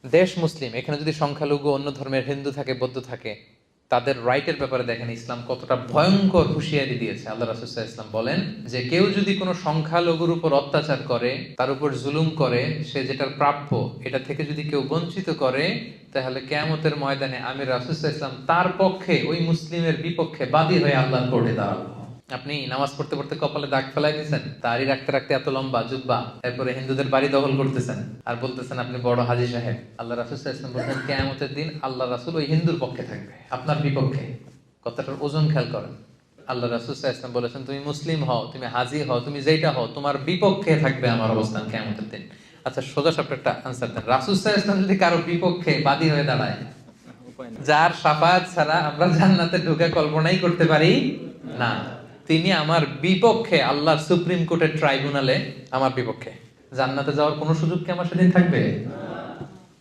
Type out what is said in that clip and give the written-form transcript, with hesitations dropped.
দেশ মুসলিম, এখানে যদি সংখ্যালঘু অন্য ধর্মের হিন্দু থাকে, বৌদ্ধ থাকে, তাদের রাইটের ব্যাপারে দেখেন ইসলাম কতটা ভয়ঙ্কর হুঁশিয়ারি দিয়েছে। আল্লাহ রাসূল সাল্লাল্লাহু আলাইহি ওয়াসাল্লাম বলেন যে কেউ যদি কোনো সংখ্যালঘুর উপর অত্যাচার করে, তার উপর জুলুম করে, সে যেটার প্রাপ্য এটা থেকে যদি কেউ বঞ্চিত করে, তাহলে কিয়ামতের ময়দানে আমি রাসূল সাল্লাল্লাহু আলাইহি ওয়াসাল্লাম তার পক্ষে, ওই মুসলিমের বিপক্ষে বাদী হয়ে আল্লাহর কোর্টে দাঁড়াবো। আপনি নামাজ পড়তে পড়তে কপালে দাগ ফেলাই দিয়েছেন, দাড়ি রাখতে রাখতে এত লম্বা জুব্বা, এরপরে হিন্দুদের বাড়ি দখল করতেছেন আর বলতেছেন আপনি বড় হাজী সাহেব। আল্লাহ রাসূল সাল্লাল্লাহু আলাইহি ওয়াসাল্লাম বলতেন কিয়ামতের দিন আল্লাহ রাসূল ওই হিন্দুর পক্ষে থাকবে, আপনার বিপক্ষে। কথাটার ওজন খেয়াল করেন। আল্লাহ রাসূল সাল্লাল্লাহু আলাইহি ওয়াসাল্লাম বলেছেন তুমি মুসলিম হও, তুমি হাজী হও, তুমি যেটা হও, তোমার বিপক্ষে থাকবে আমার অবস্থান কিয়ামতের দিন। আচ্ছা, সোজা সাপটা একটা আনসার দেন। রাসূল সাল্লাল্লাহু আলাইহি ওয়াসাল্লাম যদি কারো বিপক্ষে বাদী হয়ে দাঁড়ায়, যার শাফাআত ছাড়া আমরা জান্নাতে ঢোকা কল্পনাই করতে পারি না, তিনি আমার বিপক্ষে আল্লাহর সুপ্রিম কোর্টের ট্রাইব্যুনালে আমার বিপক্ষে, জান্নাতে যাওয়ার কোনো সুযোগ কি আমার সেদিন থাকবে?